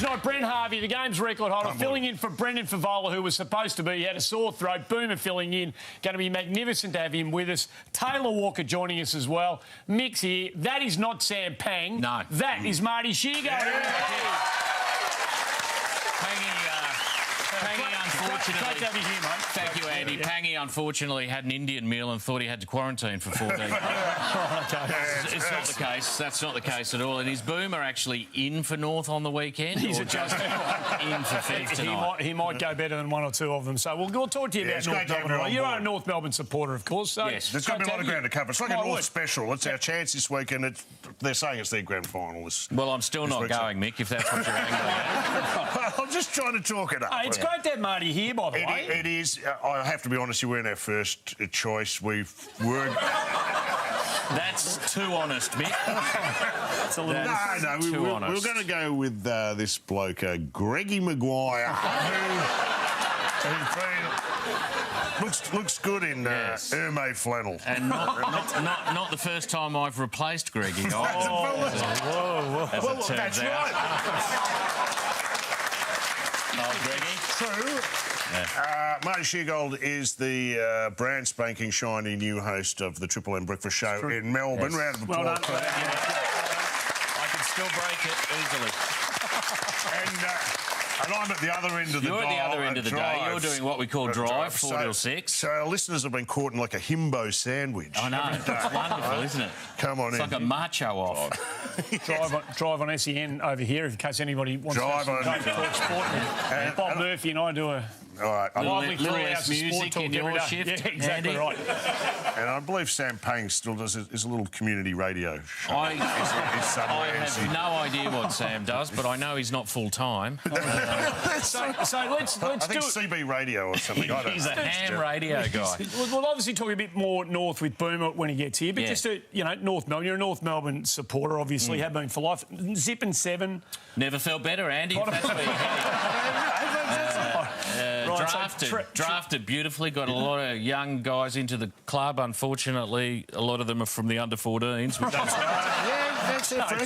night, Brent Harvey, the game's record holder, filling in for Brendan Favola, who was supposed to be. He had a sore throat. Boomer filling in. Going to be magnificent to have him with us. Taylor Walker joining us as well. Mick's here. That is not Sam Pang. No. That is Marty Sheargo. Pangy, unfortunately... Great to have you here, mate. Thank you, Andy. Pangy, unfortunately, had an Indian meal and thought he had to quarantine for 14 days. It's not the case. That's not the case at all. And is Boomer actually in for North on the weekend? He's or just in for Fev tonight? He might go better than one or two of them. So we'll talk to you about North Melbourne. You're a North Melbourne supporter, of course. So yes. There's going to be a lot of ground to cover. It's like a North special. It's our chance this weekend. They're saying it's their grand final. Well, I'm still not going, Mick, if that's what you're angry at. I'm just trying to talk it up. Hey, it's great to have Marty here, by the way. It is. I have to be honest, you weren't our first choice. We weren't... That's too honest, Mick. It's a little... No, we were going to go with this bloke, Greggy Maguire, who looks good in Hermé flannel. And not the first time I've replaced Greggy. Whoa. Well, that's right. Greggy. True. Yeah. Marty Sheargold is the brand spanking shiny new host of the Triple M Breakfast Show in Melbourne. Yes. Round of Well applause done. for that. I can still break it easily. And I'm at the other end of the You're at the other end of the day. You're doing what we call drive, 4 till 6. So our listeners have been caught in like a himbo sandwich. I know. It's wonderful, isn't it? Come on in. It's like a macho off. Drive on SEN over here, in case anybody wants to talk sport. Bob Murphy and I do a... All right. Little less music in your shift, Yeah, exactly Andy. right. And I believe Sam Pang still does a little community radio show. I have no idea what Sam does, but I know he's not full-time. So let's I think do it. CB Radio or something. I don't He's a know. ham radio guy. We'll obviously talk a bit more North with Boomer when he gets here, but just to, North Melbourne. You're a North Melbourne supporter, obviously, have been for life. Zip and 7. Never felt better, Andy. If that's where you're heading. Drafted beautifully, got a lot of young guys into the club. Unfortunately, a lot of them are from the under-14s. Which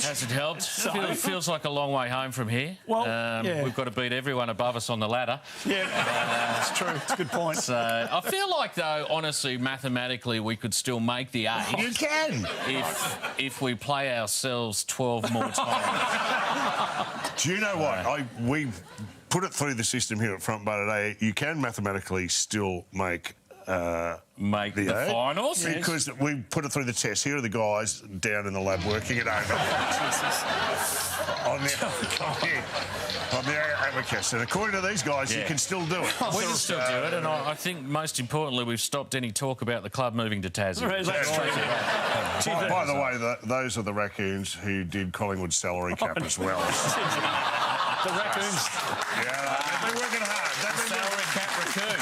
hasn't helped. Feels like a long way home from here. Well, we've got to beat everyone above us on the ladder. Yeah, that's true. It's a good point. So I feel like, though, honestly, mathematically, we could still make the 8. You can. If we play ourselves 12 more times. Do you know what? We put it through the system here at Front Bar today. You can mathematically still make the finals? Because we put it through the test. Here are the guys down in the lab working it over. on the abacus. And according to these guys, you can still do it. We can still do it, and I think, most importantly, we've stopped any talk about the club moving to Tassie. By the way, those are the Raccoons who did Collingwood's salary cap as well. The Raccoons. Yeah, they've been working hard. Salary cap Raccoon.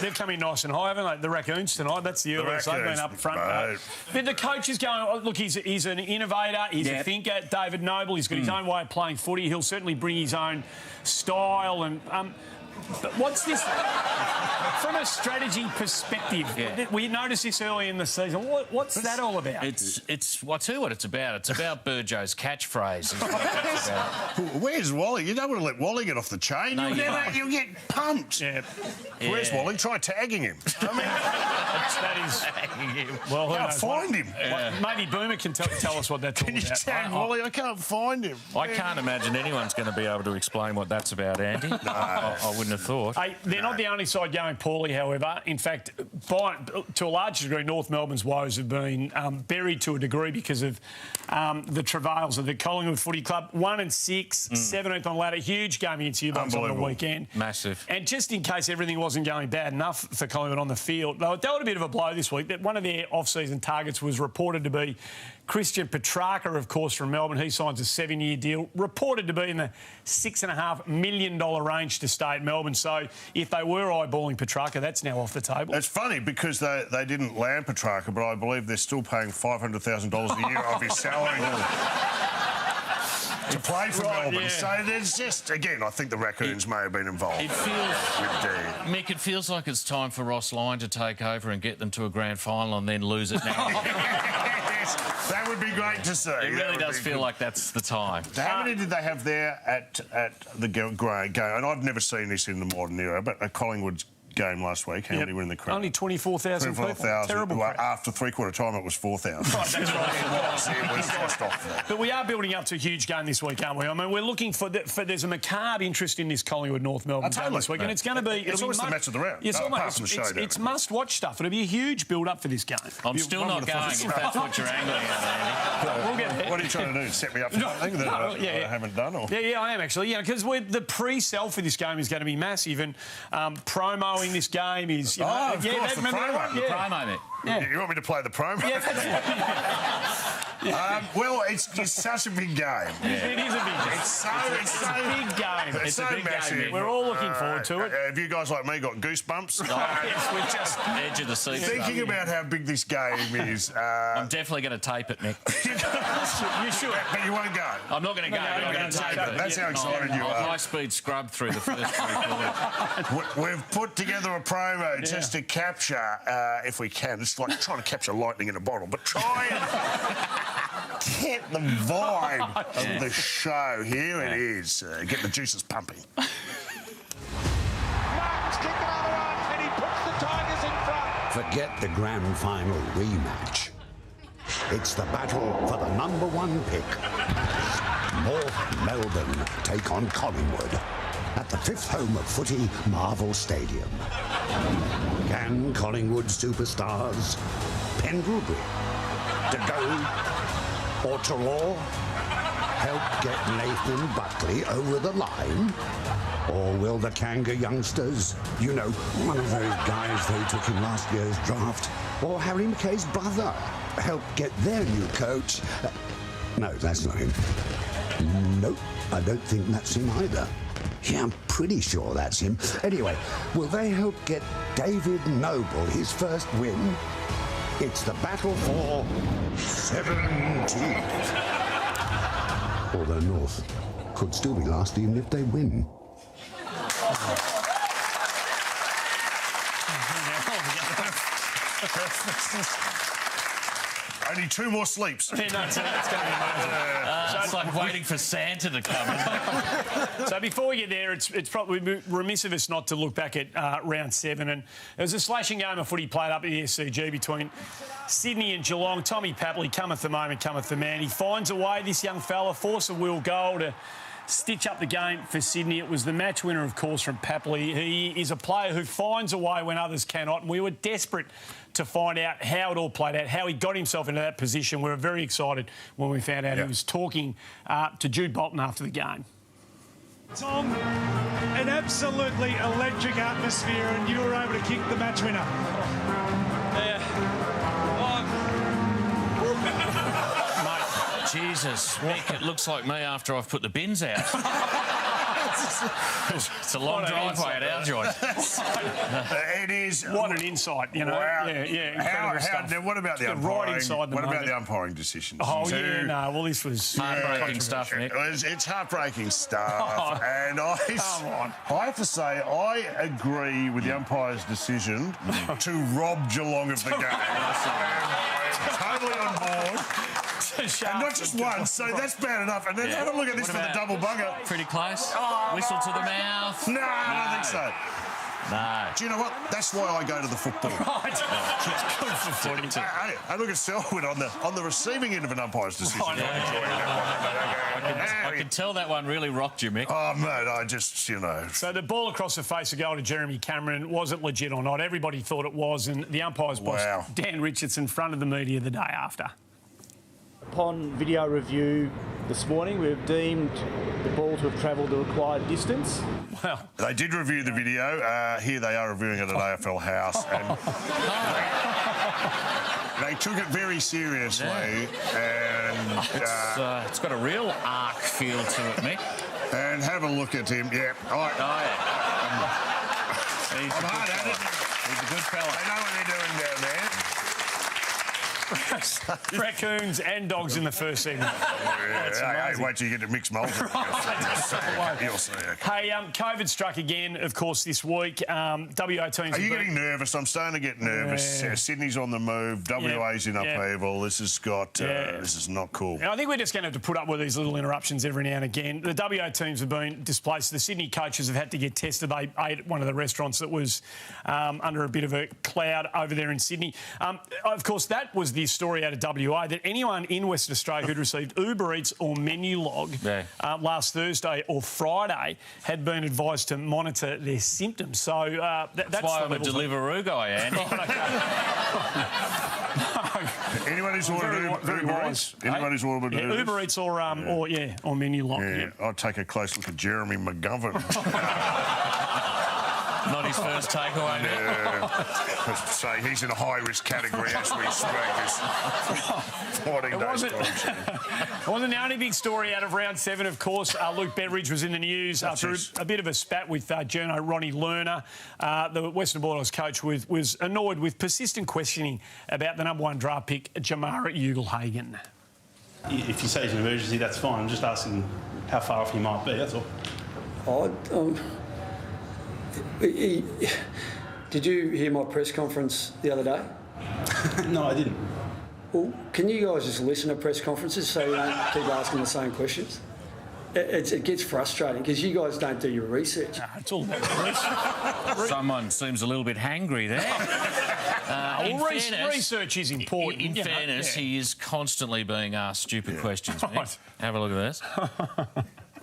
They've come in nice and high, haven't they? The Raccoons tonight. That's the earliest they've been up front. But the coach is going... Look, he's an innovator. He's a thinker. David Noble. He's got his own way of playing footy. He'll certainly bring his own style. And but what's this... From a strategy perspective, we noticed this early in the season. What's that all about? I'll tell you what it's about. It's about Burjo's catchphrase. Where's Wally? You don't want to let Wally get off the chain. No, you'll get pumped. Yeah. Where's Wally? Try tagging him. I mean, that is... Well, I can't find him. Maybe Boomer can tell us what that's all about. Can you tag Wally? I can't find him. I can't imagine anyone's going to be able to explain what that's about, Andy. No. I wouldn't have thought. Hey, they're not the only side going poorly, however. In fact, to a large degree, North Melbourne's woes have been buried to a degree because of the travails of the Collingwood Footy Club. 1 and 6, 17th on the ladder. Huge game against Ubuntu on the weekend. Massive. And just in case everything wasn't going bad enough for Collingwood on the field, they dealt a bit of a blow this week. One of their off-season targets was reported to be Christian Petrarca, of course, from Melbourne. He signs a 7-year deal, reported to be in the $6.5 million range to stay at Melbourne. So if they were eyeballing Petrarca, that's now off the table. It's funny because they didn't land Petrarca, but I believe they're still paying $500,000 a year off his salary. To play for Melbourne. So there's just, again, I think the Raccoons may have been involved. It feels, Mick, it feels like it's time for Ross Lyon to take over and get them to a grand final and then lose it now. Yes, that would be great to see. It really does feel like that's the time. How many did they have there at the Grey game? And I've never seen this in the modern era, but at Collingwood's game last week, how many were in the crowd? Only 24,000 people. Terrible well, crowd. after three-quarter time, it was 4,000. Right, that's right. It was just off there. But we are building up to a huge game this week, aren't we? I mean, we're looking for there's a macabre interest in this Collingwood North Melbourne game this week, and it's going to be... It's always the match of the round. Yes, it's must-watch stuff. It'll be a huge build-up for this game. I'm still not going, if that's what you're angling at, Andy. We'll get there. What are you trying to do? Set me up for something that I haven't done? Or? Yeah, I am actually. Yeah, because the pre-sell for this game is going to be massive, and promoing this game is... of course, the promo. The promo, mate. Yeah. You want me to play the promo? Yeah, well, it's such a big game. Yeah. It is a big game. It's a big game. It's so a big massive. game. We're all looking forward to it. Have you guys like me got goosebumps? Yes, we're just edge of the seat. Thinking about how big this game is. I'm definitely going to tape it, Nick. You should. But you won't go. I'm not going to go, but I'm going to tape it. That's how excited you are. High-speed scrub through the first 3 quarters. We've put together a promo just to capture, if we can, it's like trying to capture lightning in a bottle, but try and get the vibe of the show. Here it is. Get the juices pumping. Martin's kicked another one, and he puts the Tigers in front. Forget the grand final rematch. It's the battle for the #1 pick. North Melbourne take on Collingwood at the 5th home of footy, Marvel Stadium. Can Collingwood superstars Pendlebury, De Goey or Trelaw help get Nathan Buckley over the line? Or will the Kanga youngsters, you know, one of those guys they took in last year's draft, or Harry McKay's brother, help get their new coach? No, that's not him. Nope, I don't think that's him either. Yeah, I'm pretty sure that's him. Anyway, will they help get David Noble his first win? It's the battle for 17th. Although North could still be last even if they win. Only 2 more sleeps. Yeah, no, it's going to be amazing. It's like waiting for Santa to come. So before we get there, it's probably remiss of us not to look back at round 7. And there was a slashing game of footy played up at the SCG between Sydney and Geelong. Tommy Papley, cometh the moment, cometh the man. He finds a way, this young fella, force of will goal to stitch up the game for Sydney. It was the match winner, of course, from Papley. He is a player who finds a way when others cannot. And we were desperate to find out how it all played out, how he got himself into that position. We were very excited when we found out he was talking to Jude Bolton after the game. Tom, an absolutely electric atmosphere, and you were able to kick the match winner. Mate, Jesus, Mick, it looks like me after I've put the bins out. It's a long driveway at our joint. It is. What an insight, you know. Wow. Yeah, incredible stuff. Now, what about the umpiring? Right inside the What about moment. the umpiring decisions? Oh, yeah, no, well, this was... Heartbreaking stuff, Nick. It's heartbreaking stuff. Oh, And I have to say, I agree with the umpire's decision to rob Geelong of the game. Totally on board. And not just one, so that's bad enough. And then have a look at this for the double bugger. Pretty close. Whistle to the mouth. No, I don't think so. No. Do you know what? That's why I go to the football. Right. It's good for footy. Hey, I look at Selwood on the receiving end of an umpire's decision. I can tell that one really rocked you, Mick. Oh, mate, I just, you know. So the ball across the face of goal to Jeremy Cameron, was it legit or not? Everybody thought it was, and the umpire's boss, Dan Richardson, fronted the media the day after. Upon video review this morning, we've deemed the ball to have travelled the required distance. Well, they did review the video. Here they are reviewing it at AFL House. And they took it very seriously. And it's got a real arc feel to it, Mick. And have a look at him. Yeah. Yeah. He's I'm hard at it. He's a good fella. They know what they're doing down there. Raccoons and dogs in the first segment. Hey, wait till you get to mixed multi. You'll see. Hey, COVID struck again, of course, this week. WA teams... Are you getting nervous? I'm starting to get nervous. Yeah. Sydney's on the move. WA's in upheaval. This has got... this is not cool. I think we're just going to have to put up with these little interruptions every now and again. The WA teams have been displaced. The Sydney coaches have had to get tested. They ate at one of the restaurants that was under a bit of a cloud over there in Sydney. Of course, that was the story out of WA, that anyone in Western Australia who'd received Uber Eats or Menulog last Thursday or Friday had been advised to monitor their symptoms. So that's why I'm a Deliveroo guy, Andy. Anyone who's ordered Uber Eats? Anyone who's ordered Uber Eats or Menulog. Yeah, I'd take a close look at Jeremy McGovern. Not his first takeaway. Yeah. Say he's in a high-risk category as we speak. It wasn't the only big story out of round 7, of course. Luke Beveridge was in the news after a bit of a spat with journo Ronnie Lerner. The Western Bulldogs coach was annoyed with persistent questioning about the number 1 draft pick, Jamarra Ugle-Hagan. If you say it's an emergency, that's fine. I'm just asking how far off you might be, that's all. Did you hear my press conference the other day? No, I didn't. Well, can you guys just listen to press conferences so you don't keep asking the same questions? It gets frustrating because you guys don't do your research. No, it's all about research. Someone seems a little bit hangry there. Research is important. In fairness, he is constantly being asked stupid questions. Right. Have a look at this.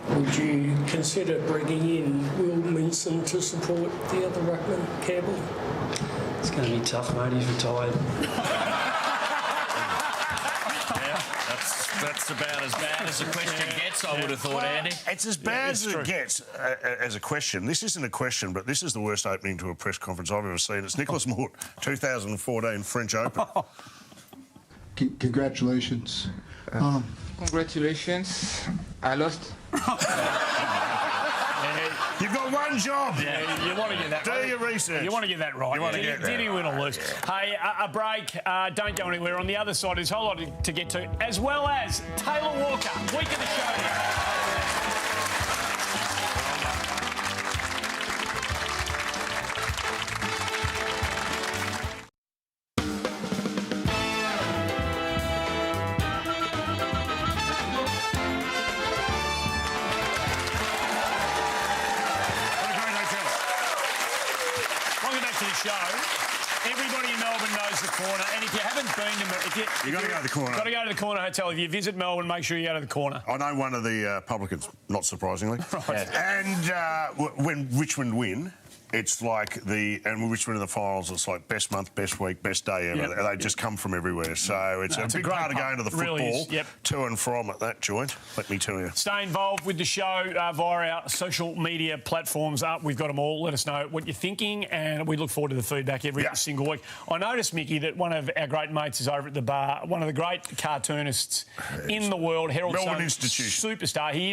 Would you consider bringing in Will Minson to support the other ruckman, Campbell? It's going to be tough, mate. He's retired. That's about as bad as a question gets, I would have thought, Andy. It's as bad as it gets as a question. This isn't a question, but this is the worst opening to a press conference I've ever seen. It's Nicholas Mort, 2014 French Open. Congratulations. Congratulations. I lost. You've got one job. Yeah, you want to get that right. Do your research. You want to get that right. You want to get that. Did he win or lose? Hey, a break. Don't go anywhere. On the other side, there's a whole lot to get to, as well as Taylor Walker. Week of the show. Everybody in Melbourne knows the Corner, and if you haven't been to you've got to go to the Corner. Got to go to the Corner Hotel. If you visit Melbourne, make sure you go to the Corner. I know one of the publicans, not surprisingly. Right. And when Richmond win, it's like and Richmond in the finals, it's like best month, best week, best day ever. Yep. They just come from everywhere. So it's a big part of going to the football, really to and from at that joint, let me tell you. Stay involved with the show via our social media platforms. We've got them all. Let us know what you're thinking, and we look forward to the feedback every single week. I noticed, Mickey, that one of our great mates is over at the bar, one of the great cartoonists in the world, Herald Melbourne Sun Institution. Superstar. He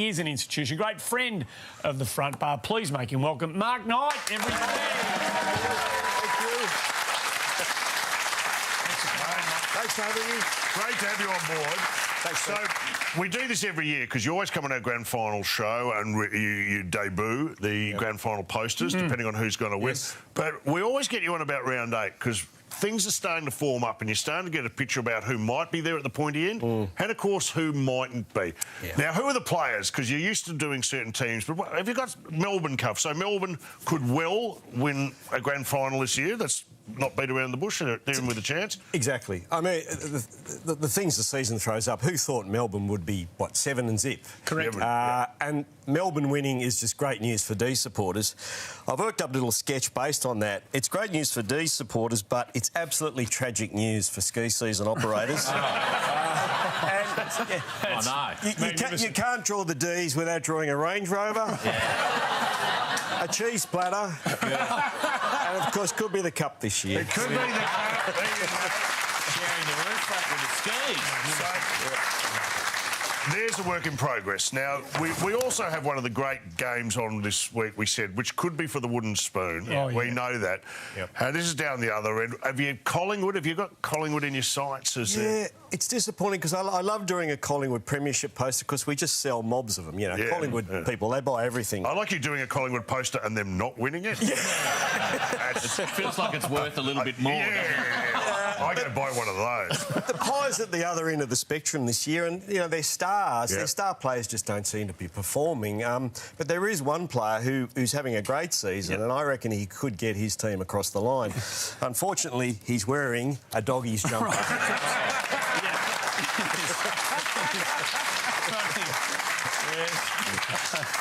is an institution, great friend of the front bar. Please make him welcome. Mark Knight, everybody. Thank you. Thanks for having me. Great to have you on board. Thanks. So we do this every year because you always come on our grand final show and you debut the grand final posters, depending on who's going to win. Yes. But we always get you on about round 8 because things are starting to form up and you're starting to get a picture about who might be there at the pointy end and, of course, who mightn't be. Yeah. Now, who are the players? Because you're used to doing certain teams, but have you got Melbourne cuff? So Melbourne could well win a grand final this year. That's not beat around the bush, even with a chance. Exactly. I mean, the things the season throws up, who thought Melbourne would be, 7-0? Correct. And Melbourne winning is just great news for D supporters. I've worked up a little sketch based on that. It's great news for D supporters, but it's absolutely tragic news for ski season operators. You can't draw the Ds without drawing a Range Rover, a cheese platter, and, of course, could be the Cup this year. It could be the Cup. Sharing the roof up with the skis. there's a work in progress. Now, we also have one of the great games on this week, we said, which could be for the wooden spoon. We know that. Yep. This is down the other end. Have you Collingwood? Have you got Collingwood in your sights? It's disappointing because I love doing a Collingwood premiership poster because we just sell mobs of them. You know, Collingwood people, they buy everything. I like you doing a Collingwood poster and them not winning it. It feels like it's worth a little bit more. I go buy one of those. The Pies at the other end of the spectrum this year, and, you know, their stars, their star players just don't seem to be performing. But there is one player who's having a great season, and I reckon he could get his team across the line. Unfortunately, he's wearing a doggies jumper.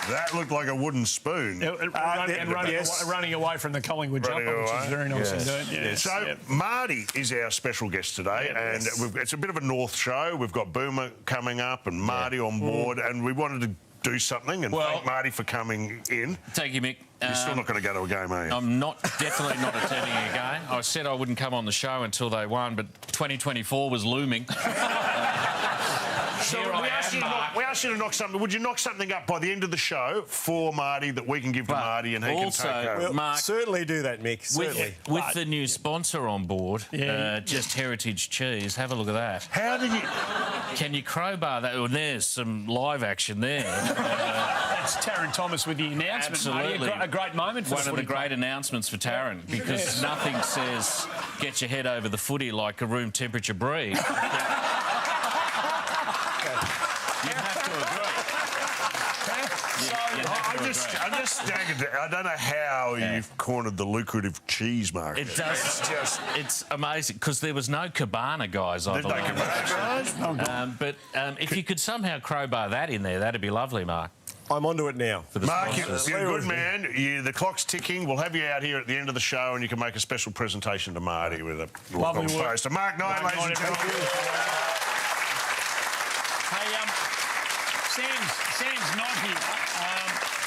That looked like a wooden spoon. Running away from the Collingwood jumper, which is very nice indeed. So, Marty is our special guest today, and it's a bit of a North show. We've got Boomer coming up and Marty on board, and we wanted to do something, and thank Marty for coming in. Thank you, Mick. You're still not going to go to a game, are you? I'm definitely not attending a game. I said I wouldn't come on the show until they won, but 2024 was looming. So we asked you to knock something. Would you knock something up by the end of the show for Marty that we can give to Marty and he can take home? Mark, certainly do that, Mick. Certainly. With the new sponsor on board, Just Heritage Cheese, have a look at that. How did you... Can you crowbar that? Well, there's some live action there. That's Taryn Thomas with the announcement. Absolutely. A great moment for one of the great announcements for Taryn, because nothing says get your head over the footy like a room temperature breeze. I'm just staggered. I don't know how you've cornered the lucrative cheese market. It does. It's amazing because there was no Cabana guys. I believe. There's no Cabana guys. But if you could somehow crowbar that in there, that'd be lovely, Mark. I'm onto it now. For the Mark, you're a good man. The clock's ticking. We'll have you out here at the end of the show, and you can make a special presentation to Marty with a lovely poster. Mark Knight, ladies and gentlemen. Sam's not here.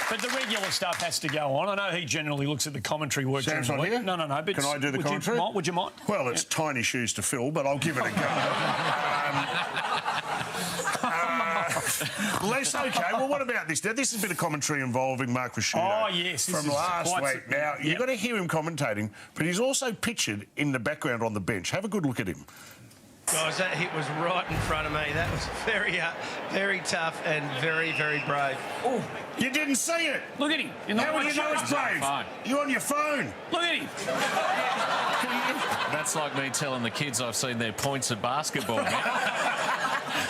But the regular stuff has to go on. I know he generally looks at the commentary work. Sam's not here? No. But can I do the commentary? Would you mind? Well, it's tiny shoes to fill, but I'll give it a go. That's okay. Well, what about this? Now, this has been a commentary involving Mark Ricciuto. Oh, yes. From last week. Now, you've got to hear him commentating, but he's also pictured in the background on the bench. Have a good look at him. Guys, that hit was right in front of me. That was very tough and very, very brave. Oh, you didn't see it. Look at him. How would you know it's brave? You're on your phone. Look at him. That's like me telling the kids I've seen their points at basketball.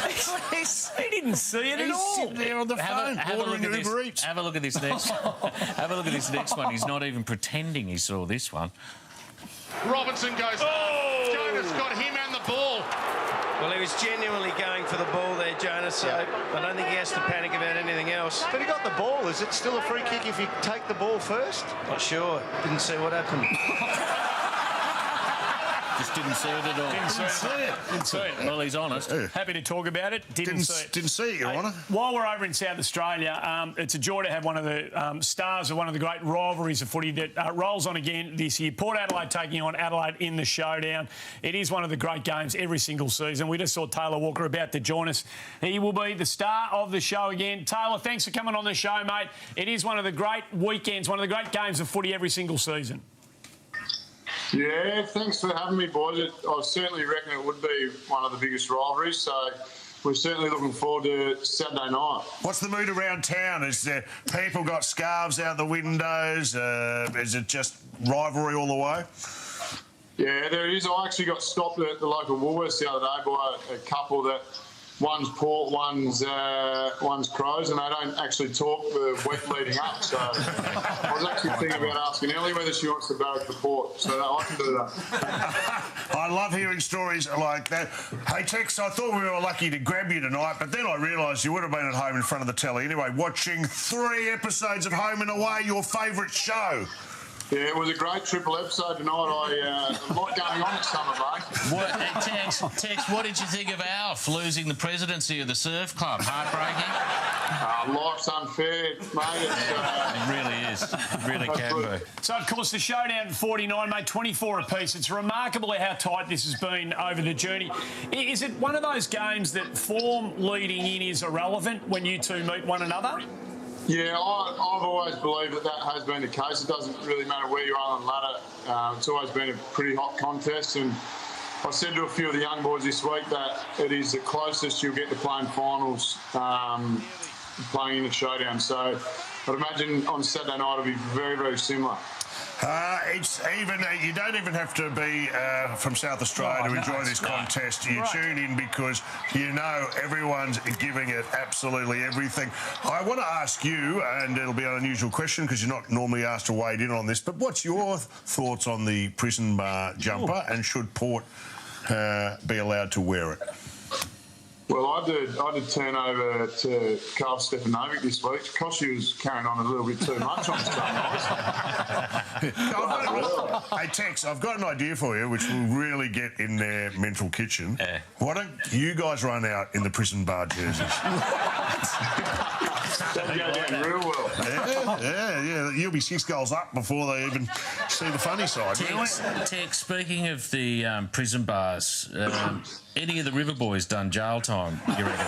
He didn't see it at all. He's sitting there on the phone, ordering Uber Eats. Have a look at this next. Have a look at this next one. He's not even pretending he saw this one. Robinson goes. Oh! Jonas got him and the ball. Well, he was genuinely going for the ball there, Jonas, so I don't think he has to panic about anything else. But he got the ball. Is it still a free kick if you take the ball first? Not sure. Didn't see what happened. Just didn't see it at all. Didn't see it. Well, he's honest. Happy to talk about it. Didn't see it. Didn't see it, Your Honour. While we're over in South Australia, it's a joy to have one of the stars of one of the great rivalries of footy that rolls on again this year. Port Adelaide taking on Adelaide in the showdown. It is one of the great games every single season. We just saw Taylor Walker about to join us. He will be the star of the show again. Taylor, thanks for coming on the show, mate. It is one of the great weekends, one of the great games of footy every single season. Yeah, thanks for having me, boys. I certainly reckon it would be one of the biggest rivalries, so we're certainly looking forward to Saturday night. What's the mood around town? Is there people got scarves out the windows? Is it just rivalry all the way? Yeah, there is. I actually got stopped at the local Woolworths the other day by a couple that one's Port, one's Crows, and they don't actually talk the week leading up. So I was actually thinking about asking Ellie whether she wants to barrack the Port, so I can do that. I love hearing stories like that. Hey, Tex, I thought we were lucky to grab you tonight, but then I realised you would have been at home in front of the telly anyway, watching 3 episodes of Home and Away, your favourite show. Yeah, it was a great triple episode tonight. A lot going on at Summer Bay. Tex, what did you think of Alf losing the presidency of the surf club? Heartbreaking? Life's unfair, mate. It really is. It really can be. So, of course, the showdown 49, mate, 24 apiece. It's remarkable how tight this has been over the journey. Is it one of those games that form leading in is irrelevant when you two meet one another? Yeah, I've always believed that has been the case. It doesn't really matter where you are on the ladder. It's always been a pretty hot contest, and I said to a few of the young boys this week that it is the closest you'll get to playing finals, playing in the showdown. So I'd imagine on Saturday night it'll be very, very similar. It's even, you don't even have to be from South Australia to enjoy this contest. You tune in because you know everyone's giving it absolutely everything. I want to ask you, and it'll be an unusual question because you're not normally asked to wade in on this, but what's your thoughts on the prison bar jumper, and should Port be allowed to wear it? Well, I did turn over to Carl Stefanovic this week. Koshy was carrying on a little bit too much on Sundays. Hey, Tex, I've got an idea for you which will really get in their mental kitchen. Why don't you guys run out in the prison bar jerseys? That'll go down real well. Yeah. You'll be 6 goals up before they even see the funny side. Tex, speaking of the prison bars, any of the River Boys done jail time, you reckon?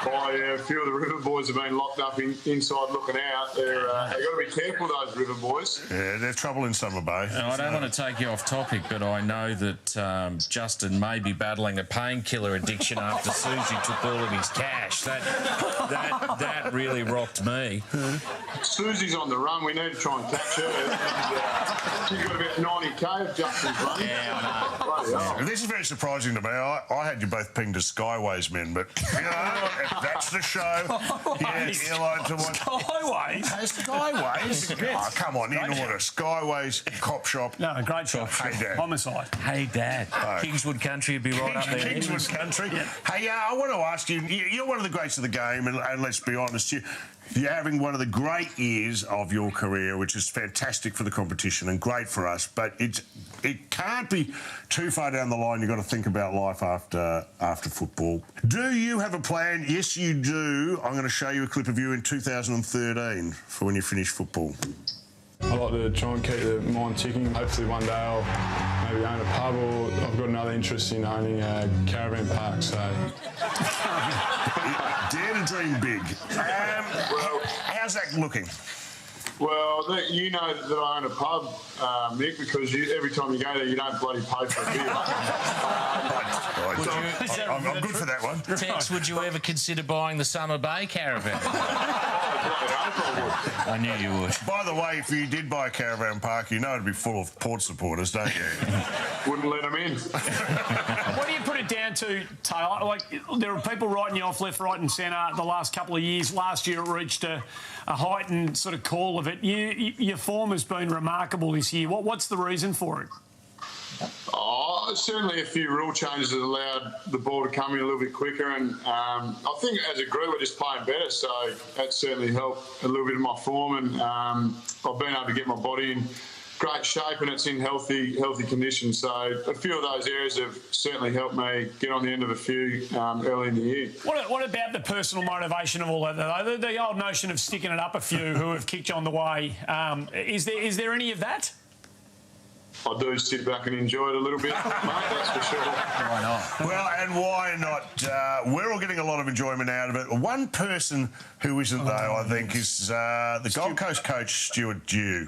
Oh, yeah, a few of the River Boys have been locked up inside looking out. They've got to be careful, those River Boys. Yeah, they're trouble in Summer Bay. I don't want to take you off topic, but I know that Justin may be battling a painkiller addiction after Susie took all of his cash. That really rocked me. Susie's on the run. We need to try and catch her. She's got about 90k of Justin's run. Yeah, I know. This is very surprising to me. I had you both pinged as Skyways men, but you know, if that's the show. Skyways. Skyways? Skyways? Oh, come on, you know what a Skyways cop shop. No, a great shop. Hey, Dad. Homicide. Hey, Dad. Kingswood Country would be right up there. Kingswood Country. Yeah. Hey, I want to ask you, you're one of the greats of the game, and let's be honest, you're having one of the great years of your career, which is fantastic for the competition and great for us, but it can't be too far down the line. You've got to think about life after football. Do you have a plan? Yes, you do. I'm going to show you a clip of you in 2013 for when you finish football. I like to try and keep the mind ticking. Hopefully one day I'll maybe own a pub, or I've got another interest in owning a caravan park, so... Dare to dream big. How's that looking? Well, you know that I own a pub, Mick, because every time you go there, you don't bloody pay for a beer. I'm good for that one. Tex, would you ever consider buying the Summer Bay caravan? I knew you would. By the way, if you did buy a caravan park, you know it'd be full of Port supporters, don't you? Wouldn't let them in. What do you put it down to, Taylor? Like, there are people writing you off left, right and centre the last couple of years. Last year it reached a heightened sort of call of it. Your form has been remarkable this year. What's the reason for it? Certainly a few rule changes that allowed the ball to come in a little bit quicker, and I think as a group we're just playing better, so that certainly helped a little bit of my form, and I've been able to get my body in great shape and it's in healthy condition. So a few of those areas have certainly helped me get on the end of a few early in the year. What about the personal motivation of all that, though? The old notion of sticking it up a few who have kicked you on the way, is there any of that? I do sit back and enjoy it a little bit, mate, that's for sure. Why not? Well, and why not? We're all getting a lot of enjoyment out of it. One person who isn't, though, I think, is the Gold Coast coach, Stuart Dew.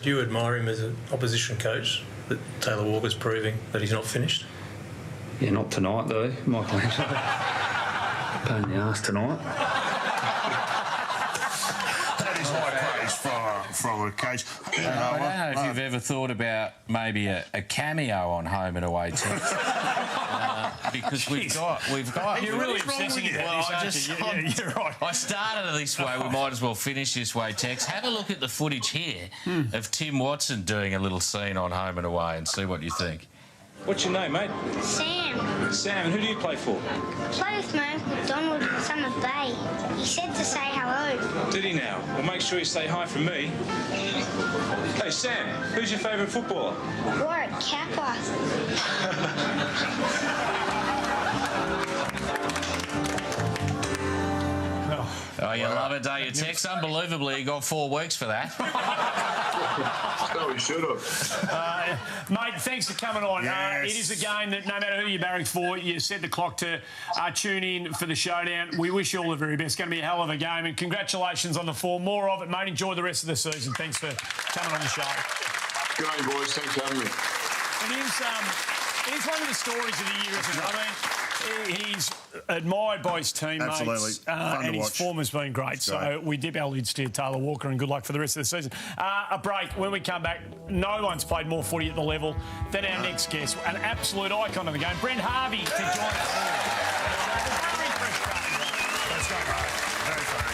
Do you admire him as an opposition coach, that Taylor Walker's proving that he's not finished? Yeah, not tonight, though, Michelangelo. Pain in the arse tonight. That is high praise from a coach. I don't know if you've ever thought about maybe a cameo on Home and Away Tex. Because we've got. You're really obsessing about this, aren't you? You're right. I started this way. We might as well finish this way, Tex. Have a look at the footage here of Tim Watson doing a little scene on Home and Away and see what you think. What's your name, mate? Sam. Sam, and who do you play for? Play with my Uncle Donald in Summer Bay. He said to say hello. Did he now? Well, make sure you say hi from me. Hey, Sam, who's your favourite footballer? Warwick Kappa. you love it, don't you, Tex? Unbelievably, you got 4 weeks for that. No, we should have. Mate, thanks for coming on. Yes. It is a game that no matter who you're barracks for, you set the clock to tune in for the showdown. We wish you all the very best. It's going to be a hell of a game, and congratulations on the form. More of it, mate. Enjoy the rest of the season. Thanks for coming on the show. Good on you, boys. Thanks for having me. It is one of the stories of the year, isn't it? I mean, he's admired by his teammates. Absolutely. Fun and to his watch. form has been great. So we dip our lids to Taylor Walker, and good luck for the rest of the season. A break. When we come back, no one's played more footy at the level than our next guest, an absolute icon of the game, Brent Harvey, to join us. Let's go, mate. Very funny.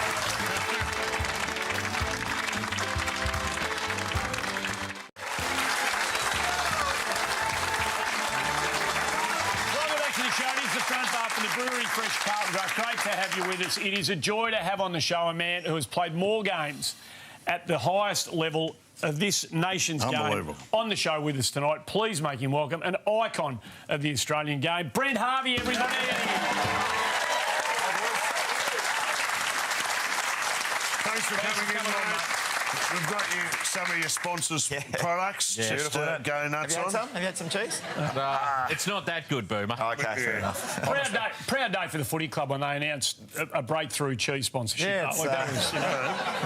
The front bar from the Brewery Fresh Carlton Draft. Great to have you with us. It is a joy to have on the show a man who has played more games at the highest level of this nation's game on the show with us tonight. Please make him welcome, an icon of the Australian game, Brent Harvey, everybody. Thanks for coming in, mate. We've got you some of your sponsors' products. Just go nuts on. Have you had some cheese? It's not that good, Boomer. Okay, fair enough. Proud day for the footy club when they announced a breakthrough cheese sponsorship. Yeah, it's, we've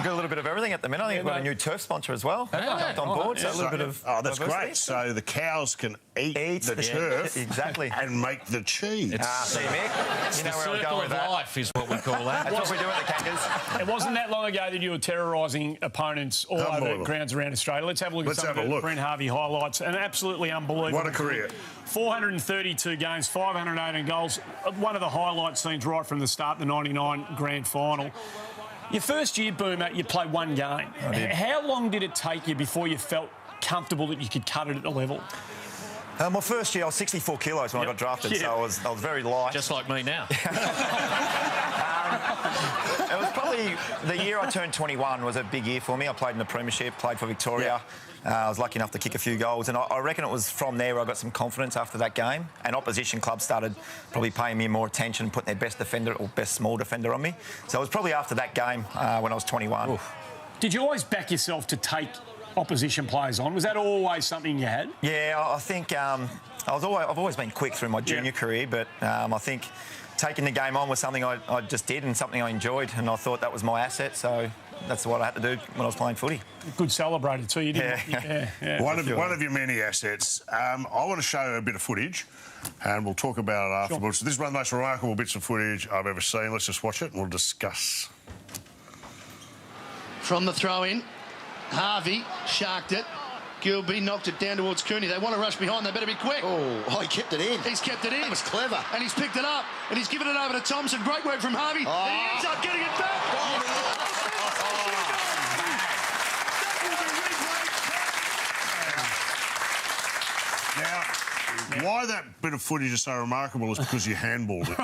got a little bit of everything at the minute. I think we've got a new turf sponsor as well. Jumped on board, so a little bit of that's diversity. great. So the cows can eat the turf exactly, and make the cheese. See, Mick, It's you know the where I'm circle going of with that. life is what we call that. That's what we do at the Kangas. It wasn't that long ago that you were terrorising opponents all over grounds around Australia. Let's have a look at some of the Brent Harvey highlights. An absolutely unbelievable. What a career. 432 games, 518 goals. One of the highlight scenes right from the start, the 99 grand final. Your first year, Boomer, you played one game. How long did it take you before you felt comfortable that you could cut it at the level? My first year, I was 64 kilos when I got drafted, so I was very light. Just like me now. It was probably the year I turned 21 was a big year for me. I played in the Premiership, played for Victoria. I was lucky enough to kick a few goals, and I reckon it was from there I got some confidence after that game. And opposition clubs started probably paying me more attention, putting their best defender or best small defender on me. So it was probably after that game when I was 21. Oof. Did you always back yourself to take opposition players on? Was that always something you had? Yeah, I think I've always been quick through my junior career, but I think taking the game on was something I just did and something I enjoyed, and I thought that was my asset, so that's what I had to do when I was playing footy. Good celebrator too, you didn't? Yeah. One of your many assets. I want to show a bit of footage, and we'll talk about it afterwards. This is one of the most remarkable bits of footage I've ever seen. Let's just watch it and we'll discuss. From the throw-in, Harvey sharked it. Gilby knocked it down towards Cooney. They want to rush behind. They better be quick. Oh, he kept it in. He's kept it in. That was clever. And he's picked it up. And he's given it over to Thompson. Great work from Harvey. Oh. And he ends up getting it back. Now, why that bit of footage is so remarkable is because you handballed it.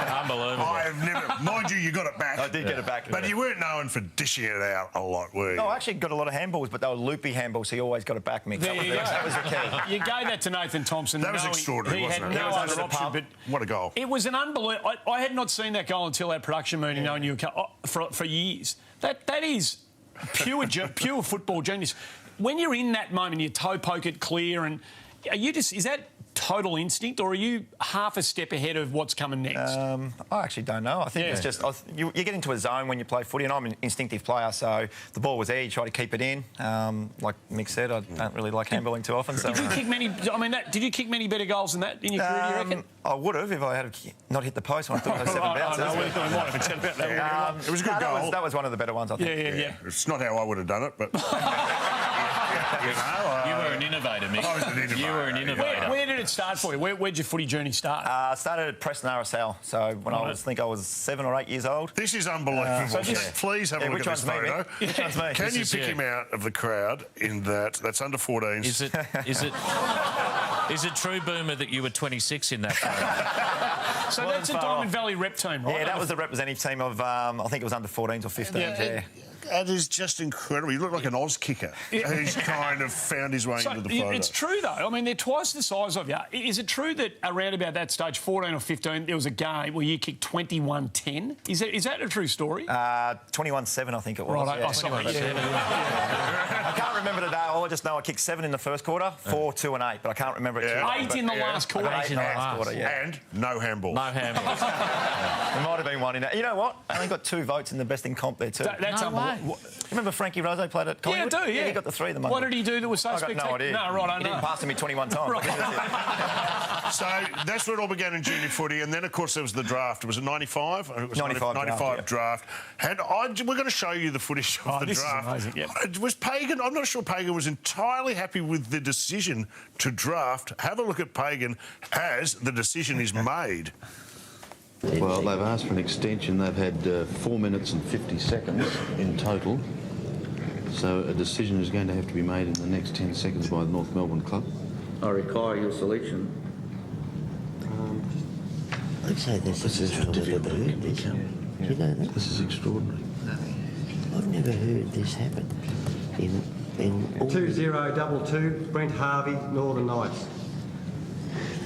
Unbelievable. I've never... Mind you, you got it back. I did get it back. But you weren't known for dishing it out a lot, were you? No, I actually got a lot of handballs, but they were loopy handballs, so you always got it back, Mick. That was the key. You gave that to Nathan Thompson. That was extraordinary, wasn't it? He had no other option, but what a goal. It was an unbelievable... I had not seen that goal until our production meeting, knowing you for years. That is pure football genius. When you're in that moment, you toe poke it clear, and are you just... Is that total instinct, or are you half a step ahead of what's coming next? I actually don't know. I think it's just... You get into a zone when you play footy, and I'm an instinctive player, so the ball was there, you try to keep it in. Like Mick said, I don't really like handballing too often. So. Did you kick many... I mean, did you kick many better goals than that in your career, do you reckon? I would have if I had not hit the post when I took those 7 bounces. It was a good goal. That was one of the better ones, I think. Yeah. It's not how I would have done it, but... You were an innovator, Mick. I was an innovator. You were an innovator. Where did it start for you? Where'd your footy journey start? I started at Preston RSL, so when I think I was 7 or 8 years old. This is unbelievable. Please have a look at this photo. Which one's me? Can you pick him out of the crowd in that? That's under 14s. Is it true, Boomer, that you were 26 in that photo? So that's a Diamond Valley rep team, right? Yeah, that was the representative team of, I think it was under 14s or 15s, That is just incredible. You look like an Oz kicker who's kind of found his way into the photo. It's true, though. I mean, they're twice the size of you. Is it true that around about that stage, 14 or 15, there was a game where you kicked 21-10? Is that a true story? 21-7, I think it was. Right, yeah. 21-7. I can't remember today. I just know I kicked 7 in the first quarter, 4, 2 and 8, but I can't remember it. Yeah. 8 in the last quarter. 8 in the last quarter, yeah. And no handball. No handball. There might have been one in there. You know what? I only got 2 votes in the best in comp there too. That's unbelievable. Remember Frankie Rosso played at Collingwood? Yeah, I do, yeah. He got the 3 of them. What did he do that was so I got spectacular? no idea. No, right, I know. He didn't pass to me 21 times. Right. So that's where it all began in junior footy, and then, of course, there was the draft. Was it 95? It was 95 draft. We're going to show you the footage of the this draft. Is amazing, yeah. Was Pagan... I'm not sure Pagan was entirely happy with the decision to draft. Have a look at Pagan as the decision is made. Well, they've asked for an extension. They've had 4 minutes and 50 seconds in total. So a decision is going to have to be made in the next 10 seconds by the North Melbourne club. I require your selection. I'd say this is I've never heard this. Do you know that? This is extraordinary. I've never heard this happen. In 2022, Brent Harvey, Northern Knights.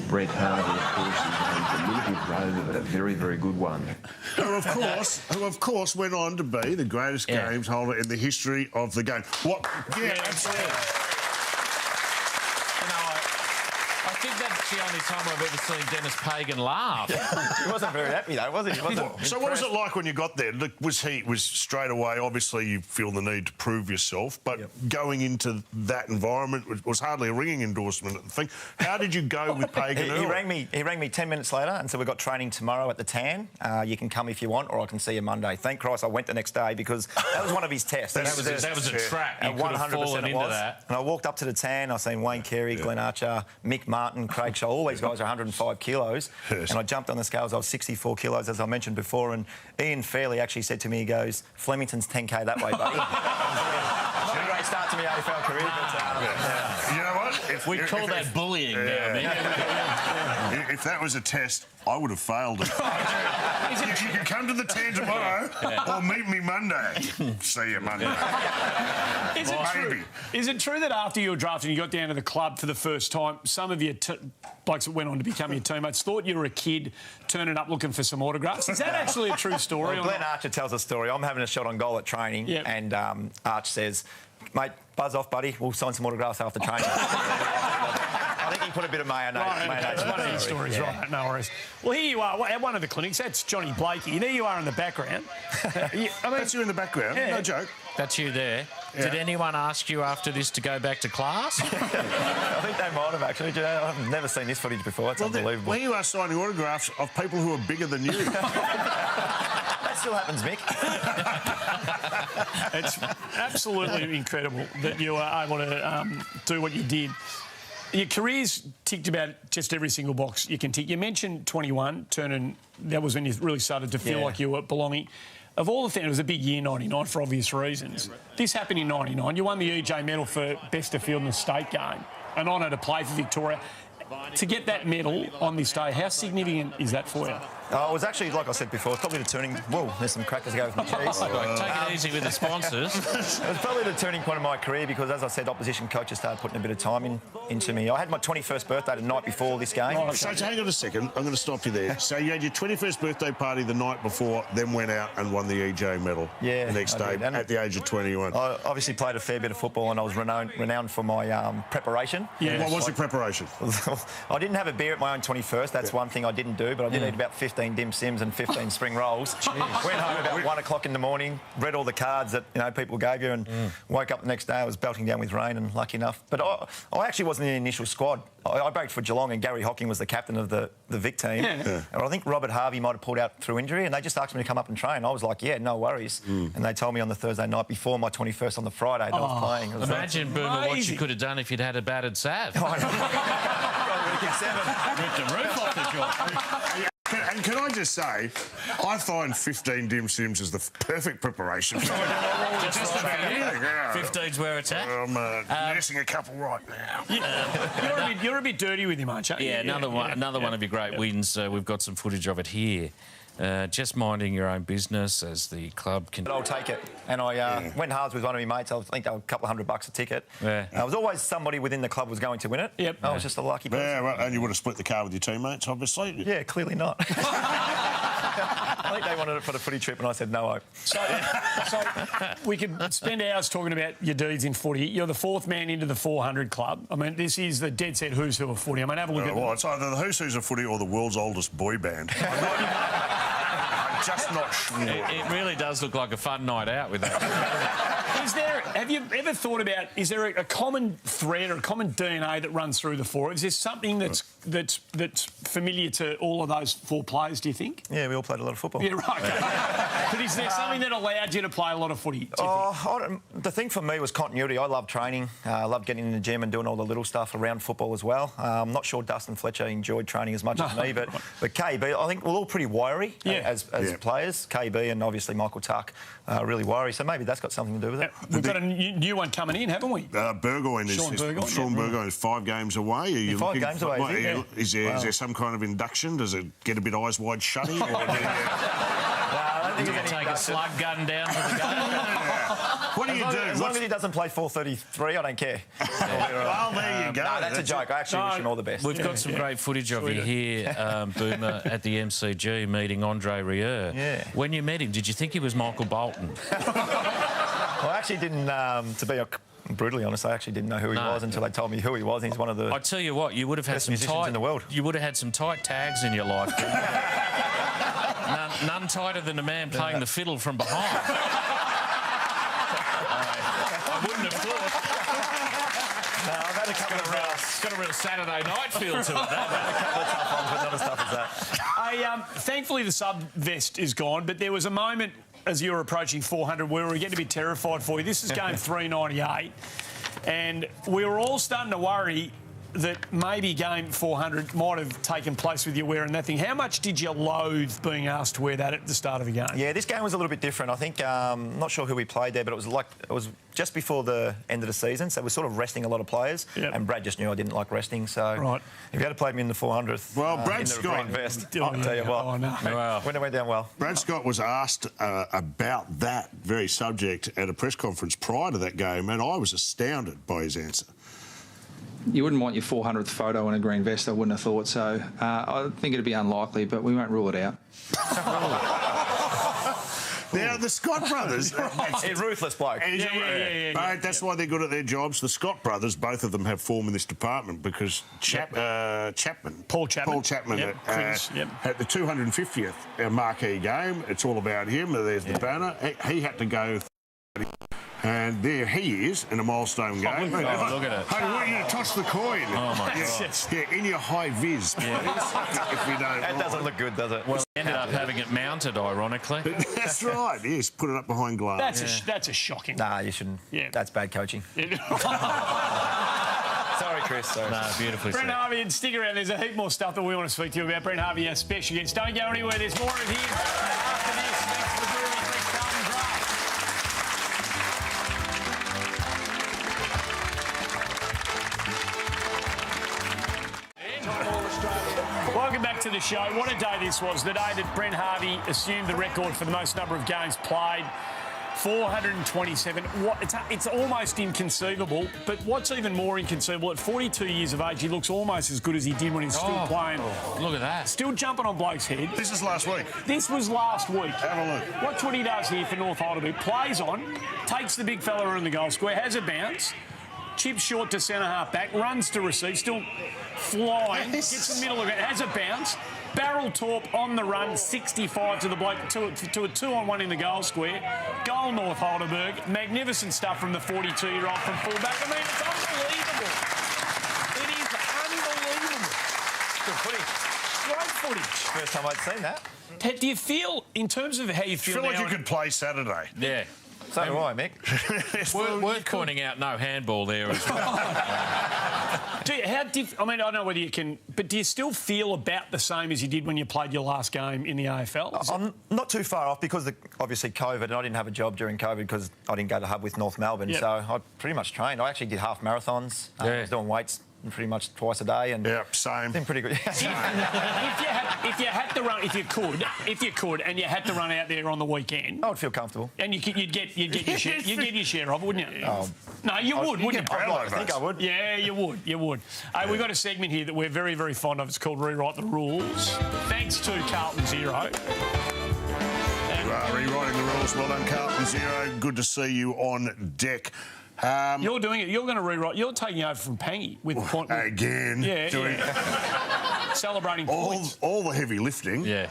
Brent Harvey, of course, is a little bit rover, but a very, very good one. Who, of course, went on to be the greatest games holder in the history of the game. What? Yeah, absolutely. I think that's the only time I've ever seen Dennis Pagan laugh. He wasn't very happy, though, was he? So what was it like when you got there? Look, was straight away, obviously you feel the need to prove yourself, but going into that environment was hardly a ringing endorsement at the thing. How did you go with Pagan? He rang me 10 minutes later and said, we've got training tomorrow at the Tan. You can come if you want, or I can see you Monday. Thank Christ I went the next day, because that was one of his tests. that was a trap. You could have fallen into that. And I walked up to the Tan, I seen Wayne Carey, Glenn Archer, Mick Martin, Craig Shaw, all these guys are 105 kilos. And I jumped on the scales, I was 64 kilos, as I mentioned before, and Ian Fairley actually said to me, he goes, Flemington's 10K that way, buddy. Not a great start to my AFL career, but... You know what? We call that bullying now, man. If that was a test, I would have failed it. You can come to the Tan tomorrow or meet me Monday. See you Monday. Is it true that after you were drafted and you got down to the club for the first time, some of your blokes that went on to become your teammates thought you were a kid turning up looking for some autographs? Is that actually a true story? Well, Glenn Archer tells a story. I'm having a shot on goal at training, and Arch says, mate, buzz off, buddy. We'll sign some autographs after training. I think he put a bit of mayonnaise. That's one of his stories, right? No worries. Well, here you are at one of the clinics. That's Johnny Blakey. And there you are in the background. That's you in the background. No joke. That's you there. Did anyone ask you after this to go back to class? I think they might have, actually. I've never seen this footage before. It's unbelievable. When you are signing autographs of people who are bigger than you. That still happens, Mick. It's absolutely incredible that you were able to do what you did. Your career's ticked about just every single box you can tick. You mentioned 21, turning... That was when you really started to feel like you were belonging. Of all the things, it was a big year, 99, for obvious reasons. This happened in 99. You won the EJ medal for best of field in the state game. An honour to play for Victoria. To get that medal on this day, how significant is that for you? It was actually, like I said before, it's probably the turning... Whoa, there's some crackers go with my cheese. Take it easy with the sponsors. It was probably the turning point of my career because, as I said, opposition coaches started putting a bit of time into me. I had my 21st birthday the night before this game. So hang on a second, I'm going to stop you there. So you had your 21st birthday party the night before, then went out and won the EJ medal the next day at the age of 21. I obviously played a fair bit of football and I was renowned for my preparation. Yeah. What was your preparation? I didn't have a beer at my own 21st. That's one thing I didn't do, but I did eat about 15 dim sims and 15 spring rolls. Went home about 1 o'clock in the morning, read all the cards that people gave you, and woke up the next day. I was belting down with rain, and lucky enough. But I actually wasn't in the initial squad. I baked for Geelong, and Gary Hocking was the captain of the Vic team. And I think Robert Harvey might have pulled out through injury, and they just asked me to come up and train. I was like, yeah, no worries. And they told me on the Thursday night before my 21st on the Friday that I was playing. Imagine, Boomer, what you could have done if you'd had a battered Sav. Ripped the roof off the job. And can I just say, I find 15 dim sims is the perfect preparation. Just about anything. 15's where it's at. I'm nursing a couple right now. You're a bit dirty with him, aren't you? Yeah, another one of your great wins. We've got some footage of it here. just minding your own business as the club can... But I'll take it. And I went halves with one of my mates. I think they were a couple of $100 a ticket. Yeah. There was always somebody within the club was going to win it. Yep. I was just a lucky person. Yeah, well, and you would have split the car with your teammates, obviously. Yeah, clearly not. I think they wanted it for the footy trip and I said no. So we could spend hours talking about your deeds in footy. You're the fourth man into the 400 club. I mean, this is the dead set who's who of footy. I mean, have a look at... Well, it's either the who's of footy or the world's oldest boy band. I'm just not sure. It really does look like a fun night out with that. Have you ever thought about, is there a common thread or a common DNA that runs through the four? Is there something that's familiar to all of those four players, do you think? Yeah, we all played a lot of football. Yeah, right. But is there something that allowed you to play a lot of footy? The thing for me was continuity. I love training. I love getting in the gym and doing all the little stuff around football as well. I'm not sure Dustin Fletcher enjoyed training as much as me, but KB, I think we're all pretty wiry as players. KB and obviously Michael Tuck really wiry, so maybe that's got something to do with it. We've got a new one coming in, haven't we? Burgoyne is... Sean Burgoyne is 5 games away. Are you 5 games away, is there some kind of induction? Does it get a bit eyes wide shutty? Or I don't think you take a slug gun down to the game. What do you do? As long as he doesn't play 4:33, I don't care. Well, there you go. No, that's a joke. I actually wish him all the best. We've got some great footage of you here, Boomer, at the MCG meeting Andre Rieu. Yeah. When you met him, did you think he was Michael Bolton? I actually didn't, to be brutally honest, I actually didn't know who he was until they told me who he was. He's one of the... I tell you what, you would have had some musicians in the world. You would have had some tight tags in your life. none tighter than a man playing the fiddle from behind. I wouldn't have thought. No, I've had a couple of rounds. It's got a real Saturday night feel to it. I've had a couple of tough ones, but not as tough as that. Thankfully, the sub-vest is gone, but there was a moment as you were approaching 400 where we were getting a bit terrified for you. This is game 398, and we were all starting to worry that maybe game 400 might have taken place with you wearing that thing. How much did you loathe being asked to wear that at the start of the game? Yeah, this game was a little bit different. I think, not sure who we played there, but it was just before the end of the season, so we're sort of resting a lot of players. Yep. And Brad just knew I didn't like resting, so if you had played me in the 400th, Brad Scott, green vest, I'll tell you what, when it went down well. Brad Scott was asked about that very subject at a press conference prior to that game, and I was astounded by his answer. You wouldn't want your 400th photo in a green vest, I wouldn't have thought so. I think it'd be unlikely, but we won't rule it out. Now, the Scott brothers... ruthless bloke. But that's why they're good at their jobs. The Scott brothers, both of them have form in this department because Paul Chapman at the 250th marquee game, it's all about him. There's the banner. He had to go... And there he is in a milestone game. Look at it. Hey, I want you to toss the coin. Oh, my God. Yeah, in your high vis, please. If you don't... That doesn't look good, does it? Well, ended up having it mounted, ironically. That's right, yes. Put it up behind glass. That's a shocking... Nah, you shouldn't. Yeah. That's bad coaching. Sorry, Chris. Sorry. No, beautifully Brent said. Harvey, and stick around. There's a heap more stuff that we want to speak to you about. Brent Harvey, our special guest. Don't go anywhere. There's more of him after this. Thanks for the Brewery Creek Carlton Draft. Welcome back to the show. What a day this was. The day that Brent Harvey assumed the record for the most number of games played. 427. It's almost inconceivable, but what's even more inconceivable, at 42 years of age, he looks almost as good as he did when he was still playing. Look at that. Still jumping on blokes' head. This is last week. This was last week. Have a look. Watch what he does here for North Heidelberg. Plays on, takes the big fella in the goal square, has a bounce, chips short to centre-half back, runs to receive, still flying, gets the middle of it, has a bounce, barrel torp on the run, 65 to the bloke, to a 2-on-1 in the goal square. Goal North Heidelberg. Magnificent stuff from the 42-year-old from fullback. I mean, it's unbelievable. It is unbelievable. Good footage. Great footage. First time I'd seen that. Do you feel, in terms of how you feel I feel now... like you could play Saturday. Yeah. So do I, Mick. Worth pointing out no handball there as well. I mean, I don't know whether you can... But do you still feel about the same as you did when you played your last game in the AFL? I'm not too far off because obviously COVID, and I didn't have a job during COVID because I didn't go to hub with North Melbourne, so I pretty much trained. I actually did half marathons. I was doing weights pretty much twice a day. And same. It's been pretty good. if you had to run, if you could, and you had to run out there on the weekend, I would feel comfortable. And you'd get your share. You'd get your share of it, wouldn't you? Oh. No, you would, wouldn't you? I think I would. Yeah, you would. You would. Hey, we've got a segment here that we're very, very fond of. It's called Rewrite the Rules. Thanks to Carlton Zero. You are rewriting the rules. Well done, Carlton Zero. Good to see you on deck. You're doing it. You're going to rewrite. You're taking over from Pangy with point. Again. Yeah. Celebrating points. All the heavy lifting. Yeah.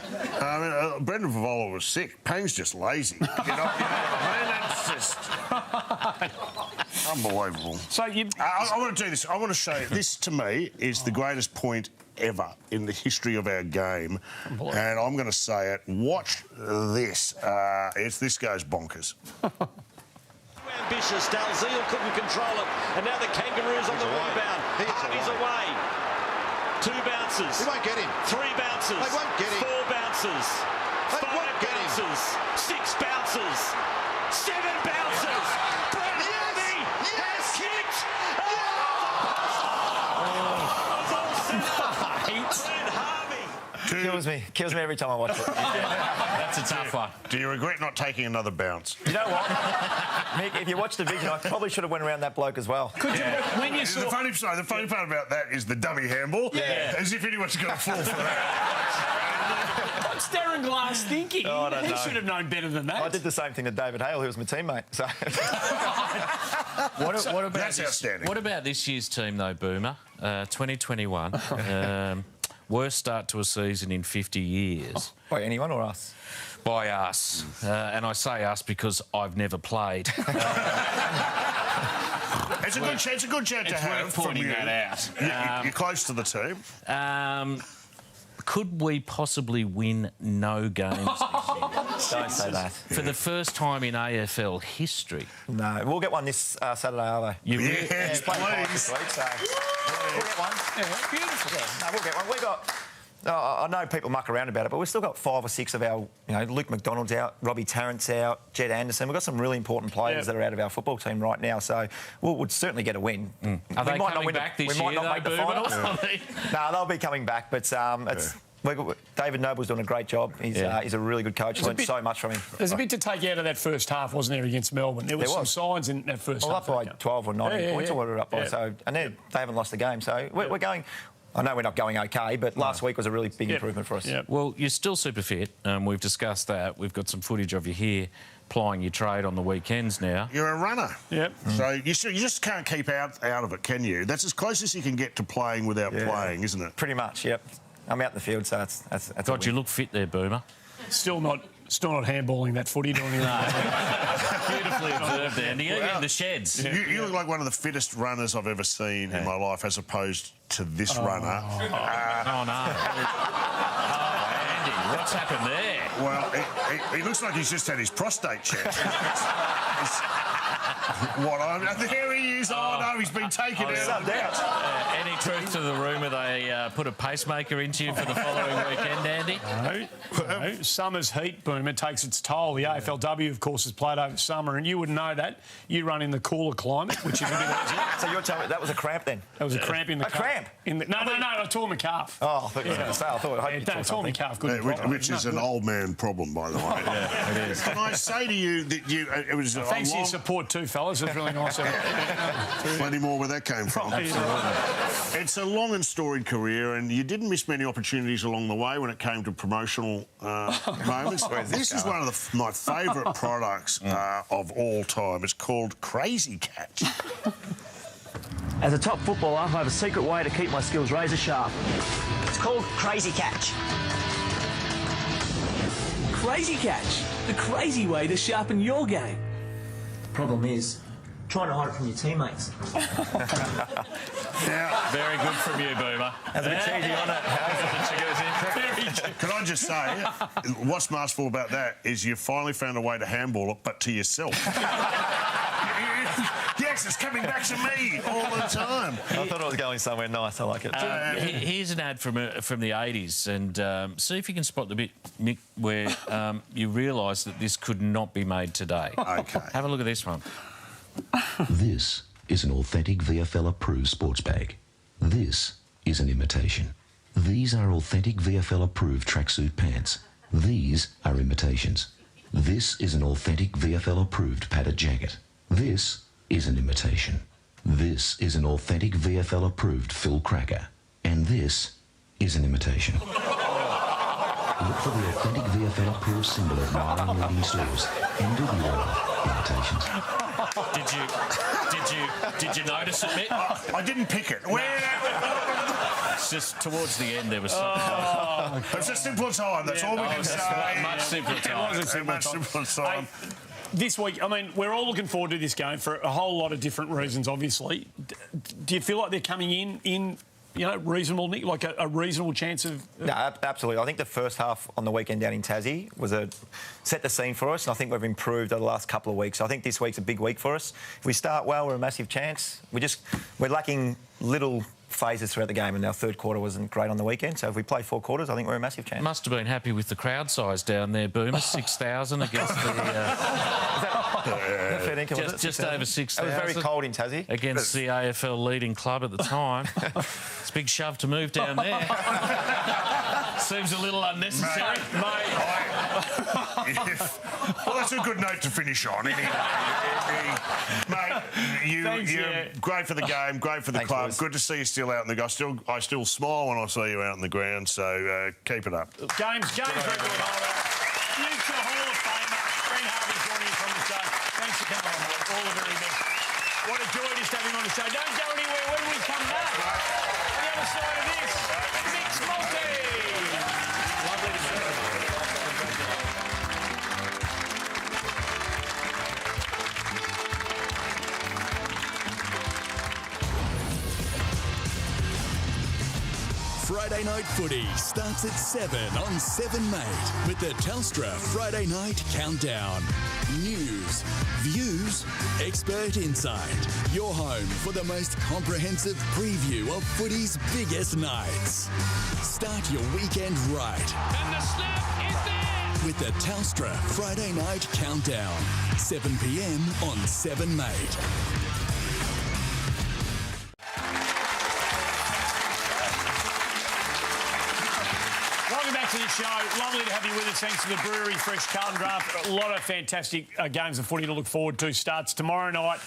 Brendan Favola was sick. Pang's just lazy. You know what I mean? That's just unbelievable. So I want to do this. I want to show you. This, to me, is the greatest point ever in the history of our game. And I'm going to say it. Watch this. This goes bonkers. Ambitious. Dalziel couldn't control it. And now the Kangaroos on the rebound. Harvey's away. 2 bounces. He won't get him. 3 bounces. They won't get him. 4 bounces. They 5 won't get bounces. him. 6 bounces. 7 bounces. Brett Harvey has kicked. Kills me every time I watch it. That's a tough one. Do you regret not taking another bounce? You know what, Mick? If you watch the video, I probably should have went around that bloke as well. When you saw... The funny part about that is the dummy handball. Yeah. As if anyone's going to fall for that. What's Darren Glass thinking? Oh, I don't know. He should have known better than that. I did the same thing to David Hale, who was my teammate. So. That's outstanding. What about this year's team, though, Boomer? 2021. Worst start to a season in 50 years. By anyone or us? By us. And I say us because I've never played. It's a good chat to have. Worth pointing that out. You're close to the team. Could we possibly win no games this year? Don't say that. For the first time in AFL history. No, we'll get one this Saturday, are they? Yes, please. This week, so we'll get one. Yeah, beautiful. Yeah, no, we'll get one. We got. I know people muck around about it, but we've still got 5 or 6 of our, Luke McDonald's out, Robbie Tarrant's out, Jed Anderson. We've got some really important players that are out of our football team right now, so we'll certainly get a win. Are they coming back this year? We might not make the finals. No, they'll be coming back, but David Noble's doing a great job. He's a really good coach. Learned so much from him. There's a bit to take out of that first half, wasn't there, against Melbourne? There was some signs in that first half. Up by 12 or 19 points or what we're up by. So, and they haven't lost the game. So we're going... I know we're not going OK, but last week was a really big improvement for us. Well, you're still super fit. We've discussed that. We've got some footage of you here plying your trade on the weekends now. You're a runner. Yep. So you just can't keep out of it, can you? That's as close as you can get to playing without playing, isn't it? Pretty much, yep. I'm out in the field, so that's God, you look fit there, Boomer. Still not handballing that footy, doing anything. Beautifully observed, Andy. You're in the sheds. You look like one of the fittest runners I've ever seen in my life, as opposed to this runner. Oh, no. Andy, what's happened there? Well, he looks like he's just had his prostate checked. There he is. Oh, no, he's been taken out. Any truth to the rumour they put a pacemaker into you for the following weekend, Andy? No. Summer's heat, Boomer, takes its toll. The AFLW, of course, has played over summer, and you wouldn't know that. You run in the cooler climate, which is a bit easier. So you're telling me that was a cramp then? That was a cramp in the calf. A cramp? No, I tore my calf. Oh, I thought you were going to say. I hope you tore my calf. Which is an old man problem, by the way. Yeah, it is. Can I say to you that it was thanks for your support too, fellas. It's really nice. Plenty more where that came from. It's a long and storied career, and you didn't miss many opportunities along the way when it came to promotional moments. This is one of my favourite products of all time. It's called Crazy Catch. As a top footballer, I have a secret way to keep my skills razor sharp. It's called Crazy Catch. Crazy Catch, the crazy way to sharpen your game. The problem is trying to hide it from your teammates. Very good from you, Boomer. Has a bit cheesy on it. Can I just say, what's masterful about that is you finally found a way to handball it, but to yourself. Yes, it's coming back to me all the time. I thought I was going somewhere nice. I like it. Here's an ad from the 80s, and see if you can spot the bit, Mick, where you realise that this could not be made today. OK. Have a look at this one. This is an authentic VFL approved sports bag. This is an imitation. These are authentic VFL-approved tracksuit pants. These are imitations. This is an authentic VFL-approved padded jacket. This is an imitation. This is an authentic VFL-approved Phil Cracker. And this is an imitation. Look for the authentic VFL-approved symbol at Myron leading stores and do the order imitations. Did you notice it, Mick? I didn't pick it. It's just towards the end there was something. It's a simpler time. That's all we can say. Much simpler time. It was a much simpler time. This week, I mean, we're all looking forward to this game for a whole lot of different reasons, obviously. Do you feel like they're coming in reasonable, Nick, like a reasonable chance of... No, absolutely. I think the first half on the weekend down in Tassie was set the scene for us, and I think we've improved over the last couple of weeks. So I think this week's a big week for us. If we start well, we're a massive chance. We're lacking little phases throughout the game, and our third quarter wasn't great on the weekend. So if we play 4 quarters, I think we're a massive chance. Must have been happy with the crowd size down there, Boomer. 6,000 against the... just over 6,000. It was very cold in Tassie. Against the AFL leading club at the time. It's a big shove to move down there. Seems a little unnecessary. Well, that's a good note to finish on, anyway. Mate, you're great for the game, great for the club. Boys. Good to see you still out in the... I still smile when I see you out in the ground, so keep it up. James record holder, future Hall of Famer, Brent Harvey joining us on the show. Thanks for coming on, mate. All the very best. What a joy it is to have him on the show. Don't go anywhere when we come back. On the other side of this, Mix Multi. Lovely to see you. Friday Night Footy starts at 7 on 7 Mate with the Telstra Friday Night Countdown. News, views, expert insight. Your home for the most comprehensive preview of footy's biggest nights. Start your weekend right. And the snap is there! With the Telstra Friday Night Countdown. 7 p.m. on 7 Mate. To the show. Lovely to have you with us. Thanks to the Brewery Fresh Carlton Draft. A lot of fantastic games of footy to look forward to. Starts tomorrow night.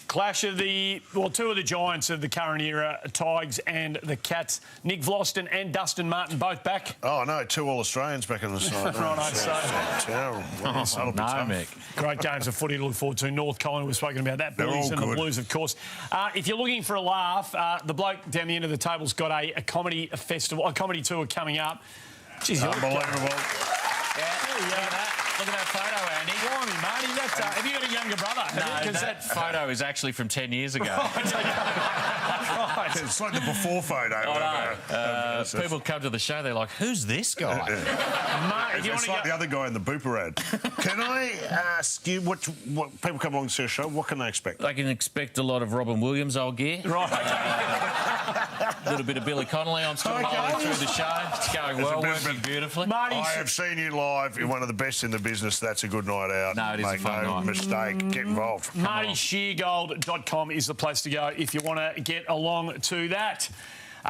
Clash of two of the giants of the current era, Tigers and the Cats. Nick Vlauston and Dustin Martin both back. Oh, no, 2 All-Australians back in the side. Terrible. Mick. Great games of footy to look forward to. North Collingwood, we've spoken about that. Blues and the Blues, of course. If you're looking for a laugh, the bloke down the end of the table's got a comedy festival, a comedy tour coming up. Jeez, unbelievable. Look at that photo, Andy. Blimey, Marty. Have you got a younger brother? No, that photo is actually from 10 years ago. Right. It's like the before photo. People come to the show, they're like, who's this guy? It's like the other guy in the Booper ad. Can I ask you, what people come along to see a show, what can they expect? They can expect a lot of Robin Williams old gear. Right. A little bit of Billy Connolly. I'm still rolling through the show. It's going well, working beautifully. I have seen you live. You're one of the best in the business. That's a good night out. No, it is a fun night. Mistake. Get involved. MartyShearGold.com is the place to go if you want to get along to that.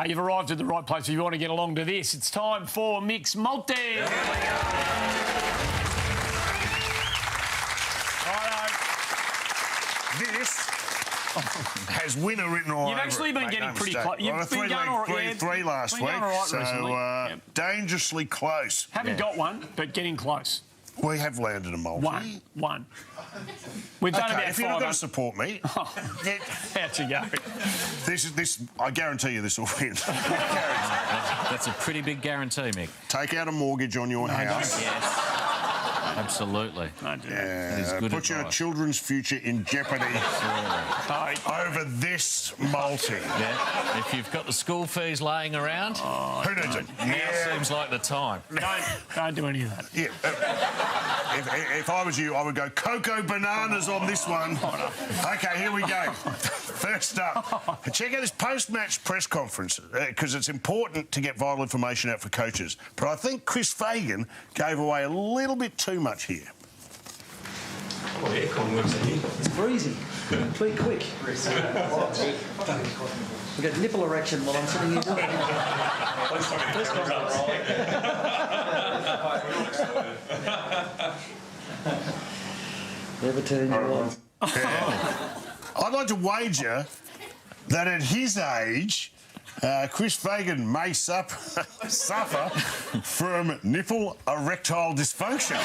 You've arrived at the right place if you want to get along to this. It's time for Mix Multi. This has winner written all over it. You've actually been getting pretty close. You've been going all right. 3 last week. So dangerously close. Haven't got one, but getting close. We have landed a multi. One. We've done about 5. If you're not going to support me, how'd you go? This. I guarantee you, this will win. That's a pretty big guarantee, Mick. Take out a mortgage on your house. Yes. Absolutely. Put your children's future in jeopardy over this multi. Yeah. If you've got the school fees laying around, who needs it? Now seems like the time. Don't do any of that. Yeah. If I was you, I would go cocoa bananas on this one. Okay, here we go. First up, check out this post-match press conference because it's important to get vital information out for coaches. But I think Chris Fagan gave away a little bit too much here. aircon works in here. It's freezing. Be quick. We got nipple erection while I'm sitting here doing it. Press conference. Never turn your on. I'd like to wager that at his age, Chris Fagan may suffer from nipple erectile dysfunction.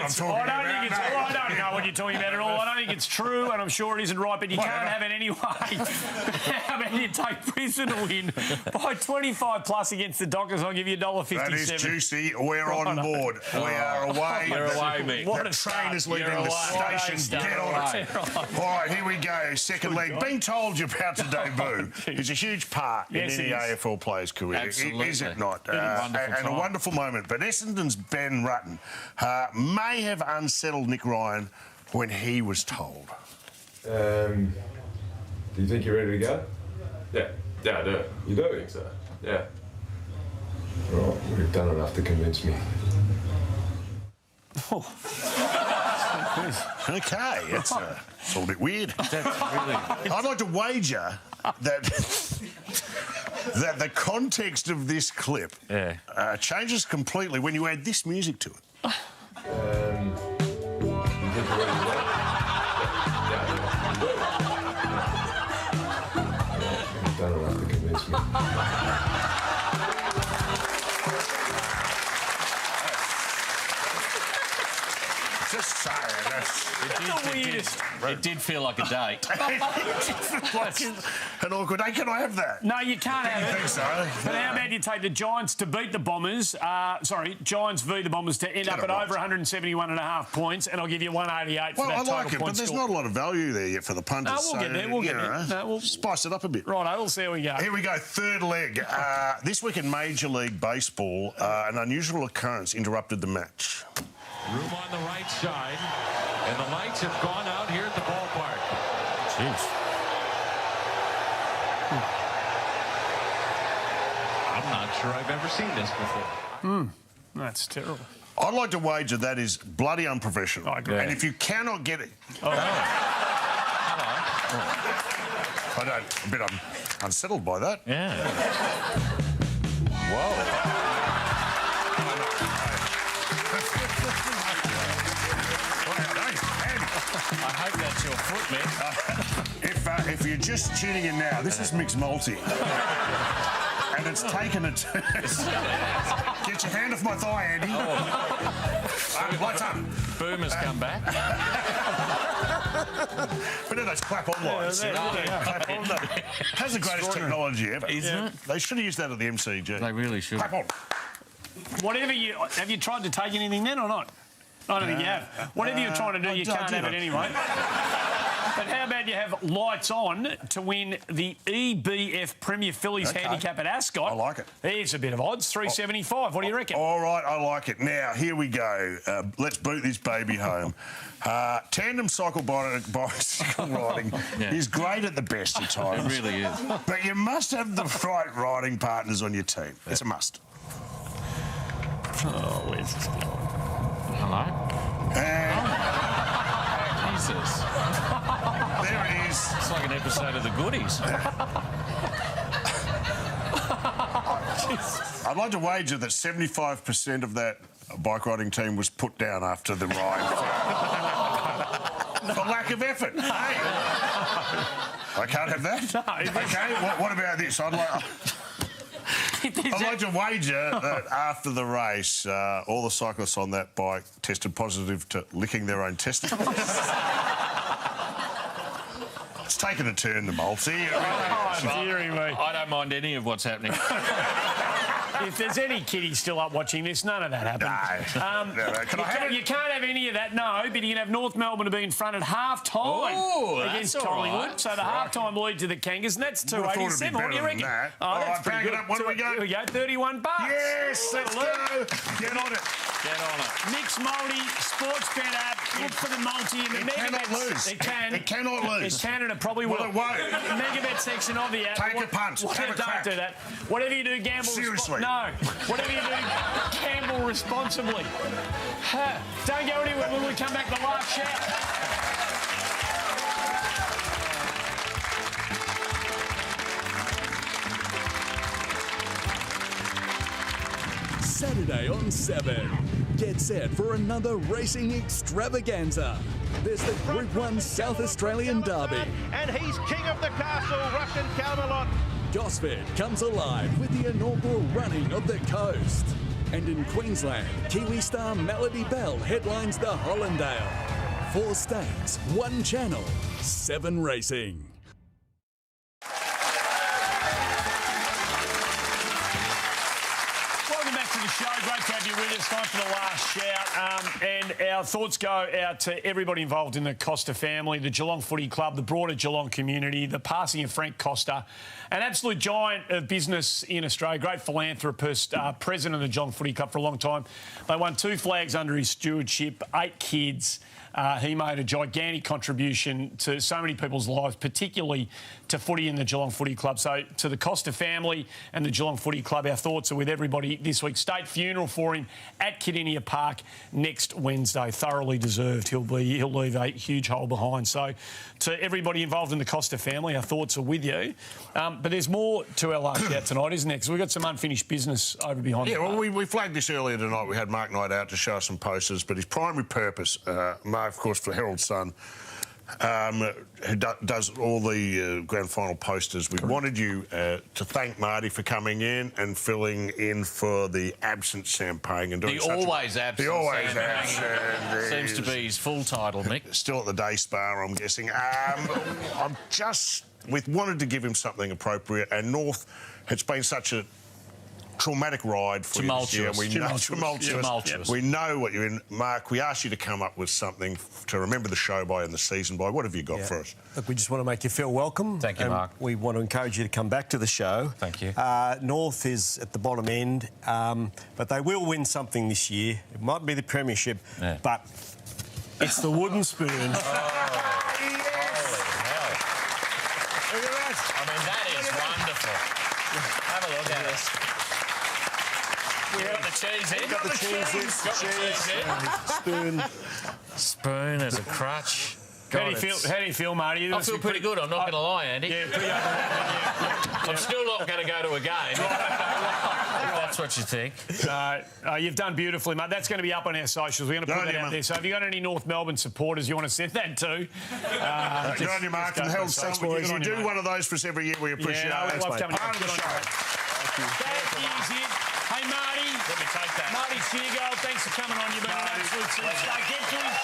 I don't know what you're talking about at all. I don't think it's true, and I'm sure it isn't right, but you can't have it anyway. How about you take Brisbane to win by 25 plus against the Dockers? I'll give you $1.57. That is juicy. We're on board. We are away. You're away, mate. What a train is leaving the station. Get on it. All right, here we go. Second leg. Being told you're about to debut is a huge part in any AFL player's career. Absolutely. Is it not? And a wonderful moment. But Essendon's Ben Rutten may have unsettled Nick Ryan when he was told. Do you think you're ready to go? Yeah, I do. You do? I think so. Yeah. Right, you've done enough to convince me. Okay, it's a little bit weird. I'd like to wager that the context of this clip changes completely when you add this music to it. You think you're ready to go? You've done enough to convince me. Just saying, it did feel like a date. An awkward day. Can I have that? No, you can't have it. I think so. But how about you take the Giants to beat the Bombers? Giants v the Bombers to end up at over 171.5 points, and I'll give you 188 for that total I like it, but there's not a lot of value there yet for the punters. No, we'll get there. We'll get there. We'll spice it up a bit. Right, we'll see how we go. Here we go. Third leg. This week in Major League Baseball, an unusual occurrence interrupted the match. Room on the right side, and the lights have gone out here at the ballpark. Jeez. I'm not sure I've ever seen this before. That's terrible. I'd like to wager that is bloody unprofessional. I agree. And if you cannot get it... Oh. I don't... A bit unsettled by that. Yeah. Whoa. I hope that's your foot, mate. If you're just tuning in now, this is Mixed Multi. And it's taken a turn. Get your hand off my thigh, Andy. Lights up. Boomer's come back. But those clap-on lights. Clap-on. That's the greatest technology ever. Isn't it? They should have used that at the MCG. They really should. Clap on. Have you tried to take anything then or not? I don't think you have. Whatever you're trying to do, you can't have it anyway. But how about you have lights on to win the EBF Premier Phillies handicap at Ascot? I like it. There's a bit of odds, 375. What do you reckon? All right, I like it. Now, here we go. Let's boot this baby home. Tandem bicycle riding is great at the best of times. It really is. But you must have the right riding partners on your team. It's a must. Oh, where's this going? Hello? Jesus. There it is. It's like an episode of The Goodies. I'd like to wager that 75% of that bike riding team was put down after the ride for lack of effort. Hey. I can't have that. No, okay, what about this? I'd like to wager that after the race, all the cyclists on that bike tested positive to licking their own testicles. It's taken a turn, the multi. I don't mind any of what's happening. If there's any kiddies still up watching this, none of that happened. You can't have any of that, no, but you can have North Melbourne to be in front at half-time against Collingwood. Right. So the half-time lead to the Kangas, and that's 287. What do you reckon? Oh, that's pretty good. What do we go? Here we go, $31. Yes, let's go. Get on it. Get on it. Mixed Multi, Sports Bet app. look for the multi in the It cannot lose. It can. It cannot lose. It can, and it probably will. Well, it won't. Megabet section of the app. Take a punt. Have a crack. Don't do that. Whatever you do, gamble. Seriously. No. Whatever you do, gamble responsibly. Don't go anywhere when we come back. The last shout. Saturday on 7. Get set for another racing extravaganza. There's the Group 1 South Australian Derby. And he's king of the castle, Russian Camelot. Gosford comes alive with the inaugural running of the coast. And in Queensland, Kiwi star Melody Bell headlines the Hollandale. 4 states, 1 channel, 7 racing. Show. Great to have you with us. Time for the last shout. And our thoughts go out to everybody involved in the Costa family, the Geelong Footy Club, the broader Geelong community, the passing of Frank Costa, an absolute giant of business in Australia, great philanthropist, president of the Geelong Footy Club for a long time. They won 2 flags under his stewardship, 8 kids. He made a gigantic contribution to so many people's lives, particularly to footy in the Geelong Footy Club. So to the Costa family and the Geelong Footy Club, our thoughts are with everybody this week. State funeral for him at Kidinia Park next Wednesday. Thoroughly deserved. He'll leave a huge hole behind. So to everybody involved in the Costa family, our thoughts are with you. But there's more to our last shout tonight, isn't there? Because we've got some unfinished business over behind. Yeah, well, we flagged this earlier tonight. We had Mark Knight out to show us some posters, but his primary purpose, Mark, of course, for Herald Sun, who does all the grand final posters. We wanted you to thank Marty for coming in and filling in for the absent Sam Payne and doing the always absent. The always absent. Seems to be his full title, Mick. Still at the day spa, I'm guessing. We wanted to give him something appropriate, and North, it's been such a traumatic ride for you this year. Tumultuous. We know what you're in. Mark, we asked you to come up with something to remember the show by and the season by. What have you got for us? Look, we just want to make you feel welcome. Thank you, Mark. We want to encourage you to come back to the show. Thank you. North is at the bottom end, but they will win something this year. It might be the premiership, but it's the wooden spoon. Holy hell. Look at that. I mean, that is wonderful. Have a look at us. We got the cheese in. Got the cheese in. Spoon as a crutch. God, how do you feel, Marty? I feel pretty good, I'm not going to lie, Andy. Yeah, pretty I'm still not going to go to a game. If that's what you think. You've done beautifully, mate. That's going to be up on our socials. We're going to put that out there. So if you've got any North Melbourne supporters you want to send that to... Good on you, Mark. And Herald Sun, you do one of those for us every year. We appreciate it. I love coming to the show. Thank you. Hey, Marty. Let me take that. Marty Seagull, thanks for coming on. You've been an absolute superstar. Get to his